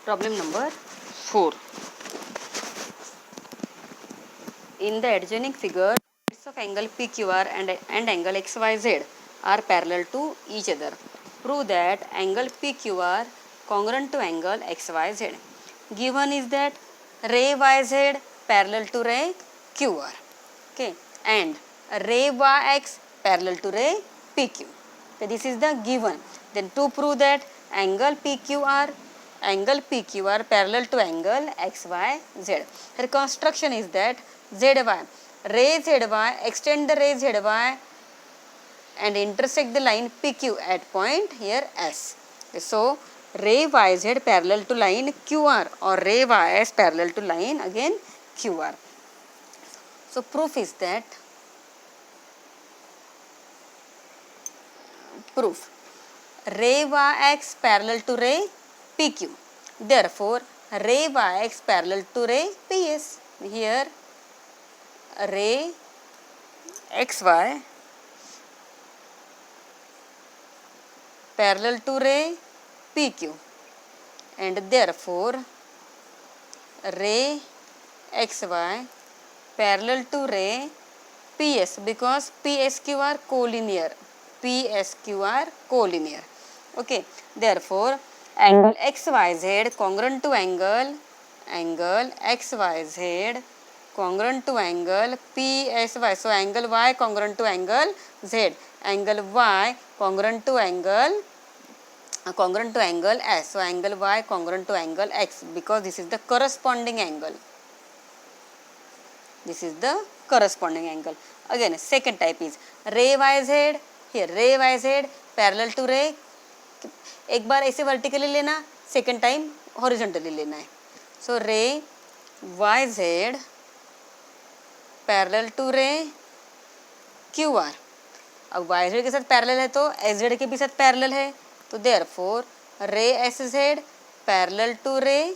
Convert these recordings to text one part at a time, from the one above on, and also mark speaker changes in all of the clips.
Speaker 1: Problem number 4. In the adjoining figure, sides of angle PQR and angle XYZ are parallel to each other. Prove that angle PQR congruent to angle XYZ. Given is that ray YZ parallel to ray QR. Okay, and ray YX parallel to ray PQ. Okay, this is the given. Then to prove that angle PQR parallel to angle XYZ. Her construction is that ZY, ray ZY, extend the ray ZY and intersect the line PQ at point here S. So, ray YZ parallel to line QR or ray YS parallel to line again QR. So, proof is that ray YX parallel to ray PQ. Therefore, ray YX parallel to ray PS. Here, ray XY parallel to ray PQ, and therefore ray XY parallel to ray PS, because PSQ are collinear. Okay, therefore angle XYZ congruent to angle XYZ congruent to angle PSY. So angle Y congruent to angle Z, angle Y congruent to angle S. So angle Y congruent to angle X, because this is the corresponding angle. Again, second type is ray YZ. Here ray YZ parallel to ray, एक बार ऐसे vertically लेना, second time horizontally लेना है. सो रे YZ parallel to रे QR. अब YZ के साथ पैरेलल है तो SZ के भी साथ पैरेलल है, तो देयरफॉर रे SZ पैरेलल टू रे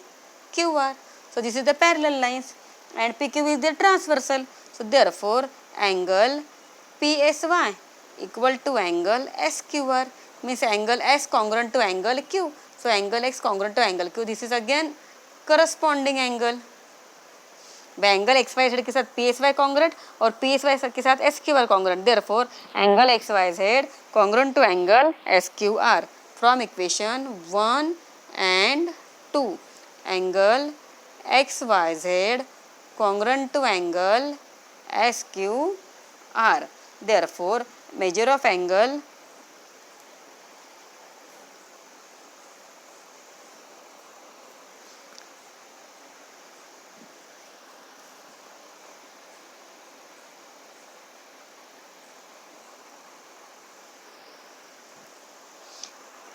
Speaker 1: QR. So this is the parallel lines and PQ is the transversal. So therefore angle PSY equal to angle SQR, means angle S congruent to angle Q. So angle X congruent to angle Q. This is again corresponding angle. Angle XYZ के साथ PSY congruent और PSY के साथ SQR congruent. Therefore angle XYZ congruent to angle SQR. From equation 1 and 2, angle XYZ congruent to angle SQR. Therefore measure of angle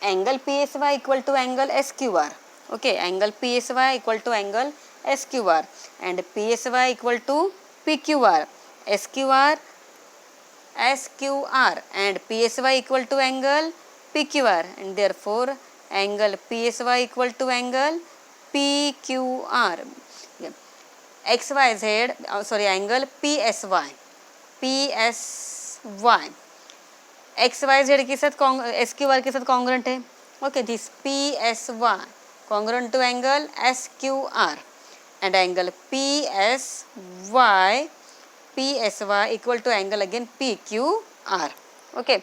Speaker 1: angle PSY equal to angle SQR. Okay, angle PSY equal to angle SQR and PSY equal to PQR. SQR and PSY equal to angle PQR, and therefore angle PSY equal to angle PQR. Angle PSY XYZ के साथ SQR के साथ congruent है. Okay, this PSY congruent to angle SQR and angle PSY equal to angle again PQR. Okay,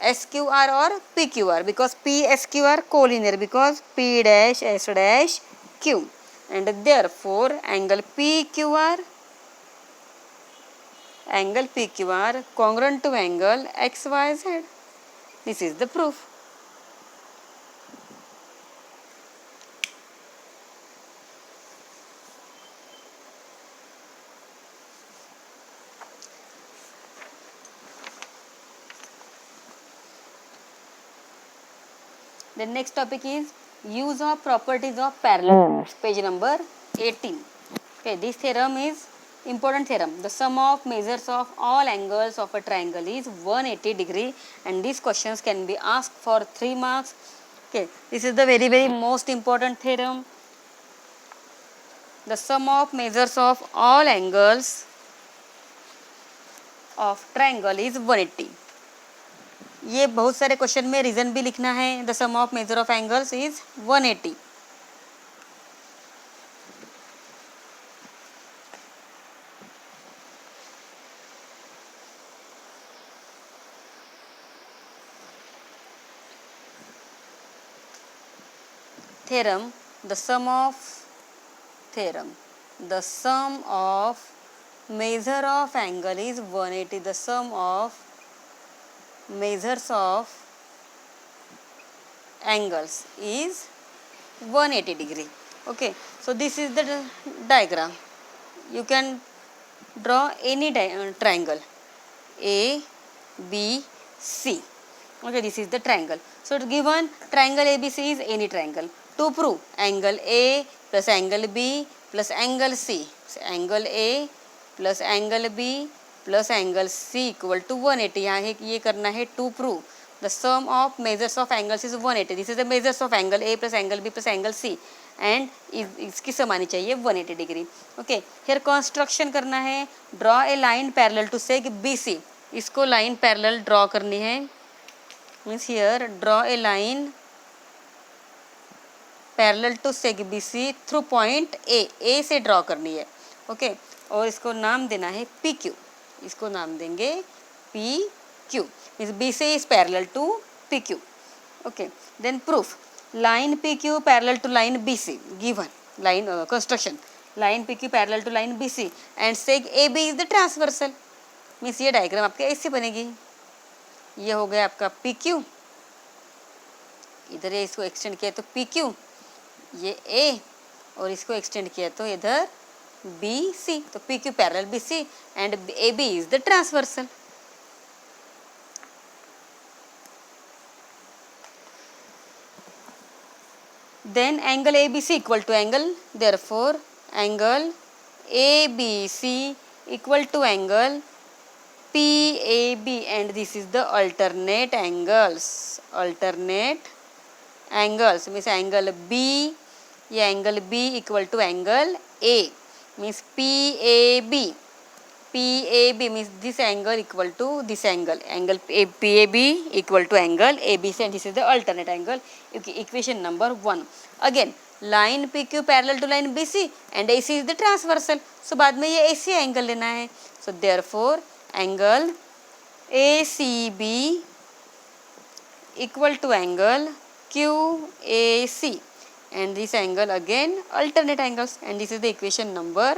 Speaker 1: SQR or PQR, because PSQR collinear, because P dash S dash Q, and therefore angle PQR congruent to angle XYZ. This is the proof. The next topic is use of properties of parallel. Page number 18. Okay, this theorem is important theorem. The sum of measures of all angles of a triangle is 180 degree, and these questions can be asked for 3 marks. Okay, this is the very most important theorem. The sum of measures of all angles of triangle is 180. ये बहुत सारे question में reason भी लिखना है. The sum of measure of angles is 180. theorem, the sum of measure of angle is 180. The sum of measures of angles is 180 degree. Okay, so this is the diagram. You can draw any triangle A, B, C. Okay, this is the triangle. So given triangle ABC is any triangle. To prove angle A plus angle B plus angle C. So angle A plus angle B plus angle C equal to 180. यहाँ ये करना है to prove the sum of measures of angles is 180. This is the measures of angle A plus angle B plus angle C and इसकी सम आनी चाहिए 180 degree. Okay, here construction करना है. Draw a line parallel to seg BC. इसको line parallel draw करनी है. Means here draw a line parallel to seg BC through point A से ड्रॉ करनी है. ओके, और इसको नाम देना है PQ. इसको नाम देंगे PQ. Means BC is parallel to PQ. Okay, then proof line PQ parallel to line BC. Given line construction line PQ parallel to line BC and seg AB is the transversal. Means ये diagram आपके ऐसे बनेगी. ये हो गया आपका PQ, इधर ये इसको एक्सटेंड किया तो PQ, ये A और इसको एक्सटेंड किया तो इधर BC. तो PQ parallel BC and AB is the transversal. Then angle ABC equal to angle, therefore angle ABC equal to angle PAB and this is the alternate angles. Alternate angles means angle B, ये angle B equal to angle A means PAB. PAB means this angle equal to this angle. Angle PAB equal to angle ABC and this is the alternate angle. Equation number 1. Again line PQ parallel to line BC and AC is the transversal. So बाद में ये AC angle लेना है. So therefore angle ACB equal to angle QAC and this angle again alternate angles and this is the equation number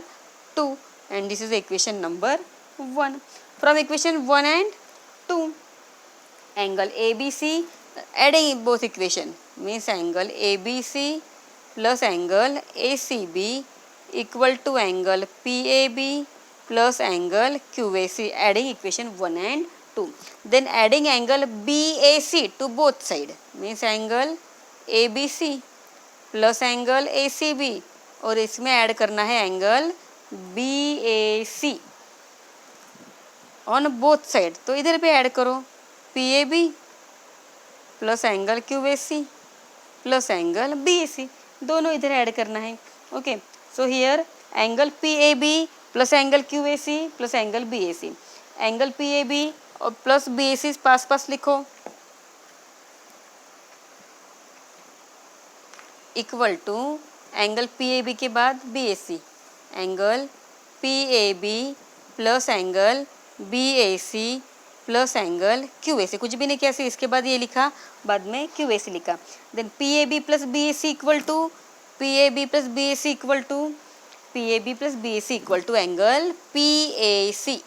Speaker 1: 2 and this is the equation number 1. From equation 1 and 2 angle ABC, adding both equation means angle ABC plus angle ACB equal to angle PAB plus angle QAC, adding equation 1 and 2. Then adding angle BAC to both side means angle ABC plus angle ACB और इसमें add करना है angle BAC on both side. तो इधर पे add करो PAB plus angle QAC plus angle BAC, दोनों इधर ऐड करना है. Okay, so here angle PAB plus angle QAC plus angle BAC. Angle PAB और प्लस BAC पास पास लिखो इक्वल टू एंगल PAB के बाद BAC, angle PAB plus angle BAC plus angle QAC. कुछ भी नहीं किया, इसके बाद ये लिखा, बाद में QAC लिखा. Then PAB plus BAC equal to PAB plus BAC equal to PAB plus BAC equal to angle PAC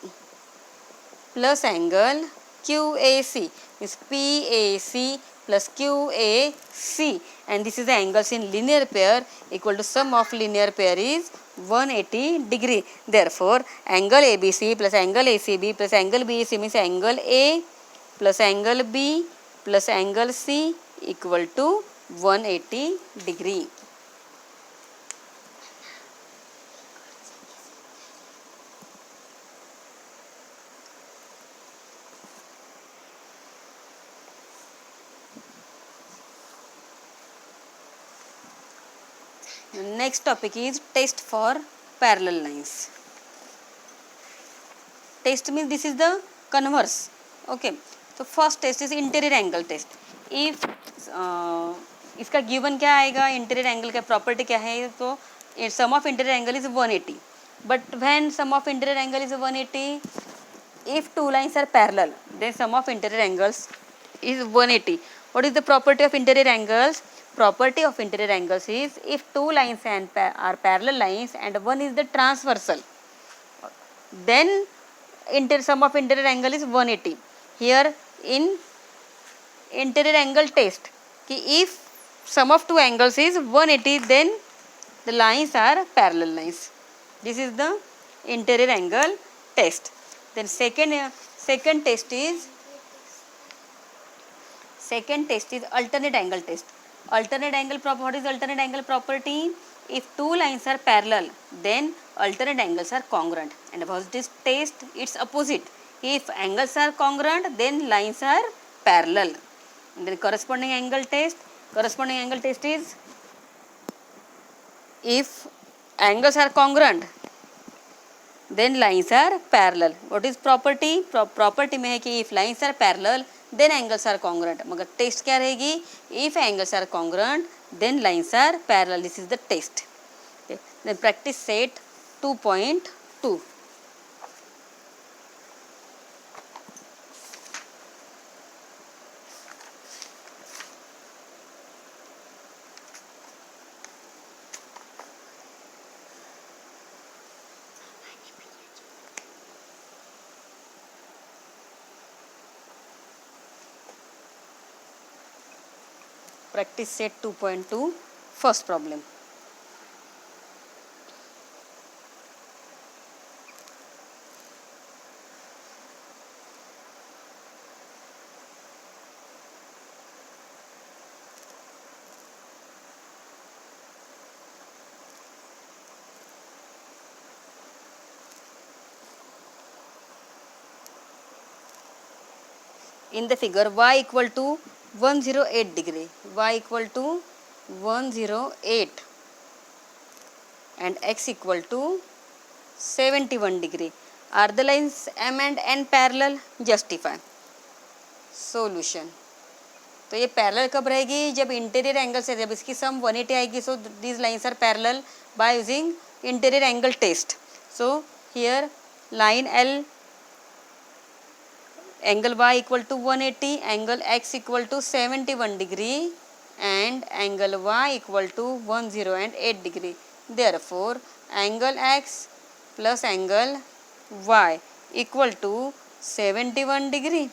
Speaker 1: plus angle QAC is PAC plus QAC and this is the angles in linear pair equal to sum of linear pair is 180 degree. Therefore angle ABC plus angle ACB plus angle BAC means angle A plus angle B plus angle C equal to 180 degree. Next topic is test for parallel lines. Test means this is the converse. Okay, so first test is interior angle test. If इसका given क्या आएगा, interior angle का property क्या है, तो sum of interior angle is 180. But when sum of interior angle is 180, if two lines are parallel, then sum of interior angles is 180. What is the property of interior angles? property of interior angles is if two lines are parallel lines and one is the transversal, then sum of interior angle is 180. Here in interior angle test, if sum of two angles is 180, then the lines are parallel lines. This is the interior angle test. Then second test is alternate angle test. Alternate angle property. What is alternate angle property? If two lines are parallel, then alternate angles are congruent. And about this test, it's opposite. If angles are congruent, then lines are parallel. And then corresponding angle test is if angles are congruent, then lines are parallel. What is property? Property में है कि if lines are parallel, then angles are congruent. मगर test क्या रहेगी? If angles are congruent, then lines are parallel. This is the test. Okay. Then practice set 2.2. Practice set 2.2, first problem. In the figure, y equal to 108 degree, y equal to 108 and x equal to 71 degree. Are the lines M and N parallel? Justify. Solution. तो ये parallel कब रहेगी? जब interior angle से, जब इसकी sum 180 आएगी. So these lines are parallel by using interior angle test. So here line L, angle y equal to 180, angle x equal to 71 degree and angle y equal to 108 degree. Therefore, angle x plus angle y equal to 71 degree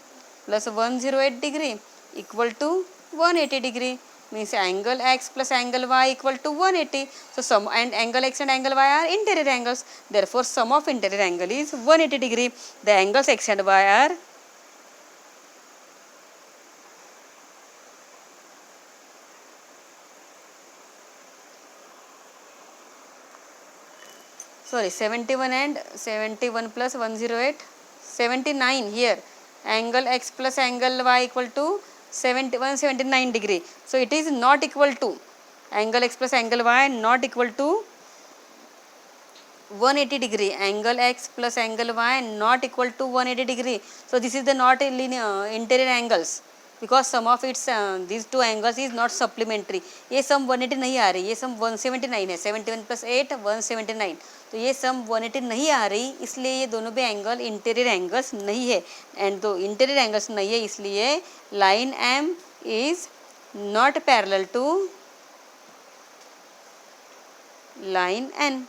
Speaker 1: plus 108 degree equal to 180 degree. Means angle x plus angle y equal to 180. So sum and angle x and angle y are interior angles. Therefore, sum of interior angle is 180 degree. The angles x and y are sorry 71 and 71 plus 108, 79 here. Angle x plus angle y equal to 179 degree. So it is not equal to, angle x plus angle y not equal to 180 degree. Angle x plus angle y not equal to 180 degree. So this is the not linear interior angles, because sum of its these two angles is not supplementary. ये sum 180 नहीं आ रही, ये sum 179 है. 71 plus 8 179. तो ये sum 180 नहीं आ रही, इसलिए ये दोनों भी एंगल इंटीरियर एंगल्स नहीं है. एंड तो इंटीरियर एंगल्स नहीं है, इसलिए line M is not parallel to line N.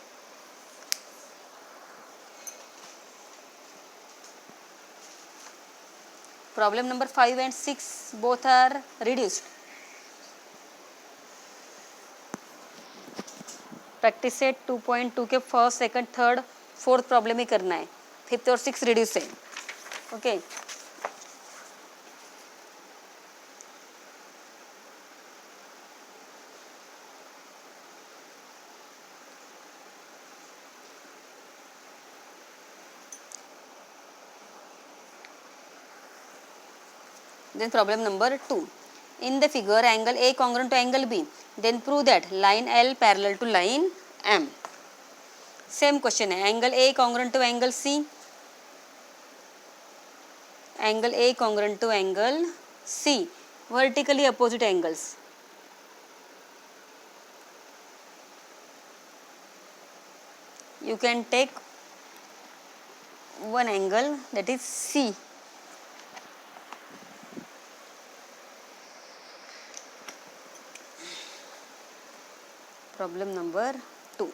Speaker 1: Problem number 5 and 6 both are reduced. Practice set 2.2 के first, second, third, fourth problem ही करना है. फिफ्थ और सिक्स रिड्यूस है. Okay. Then problem number 2. In the figure, angle A congruent to angle B. Then prove that line L parallel to line M. Same question है. Angle A congruent to angle C. Angle A congruent to angle C. Vertically opposite angles. You can take one angle, that is C. Problem number 2.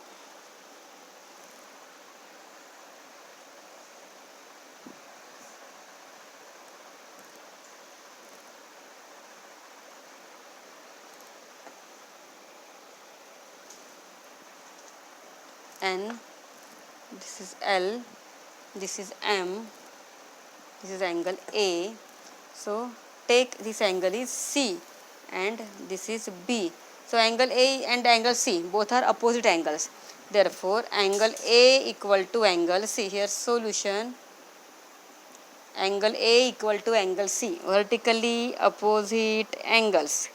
Speaker 1: N, this is L, this is M, this is angle A. So take this angle is C and this is B. So angle A and angle C both are opposite angles. Therefore angle A equal to angle C. Here solution, angle A equal to angle C, vertically opposite angles.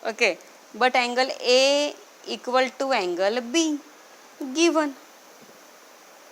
Speaker 1: Okay, but angle A equal to angle B given.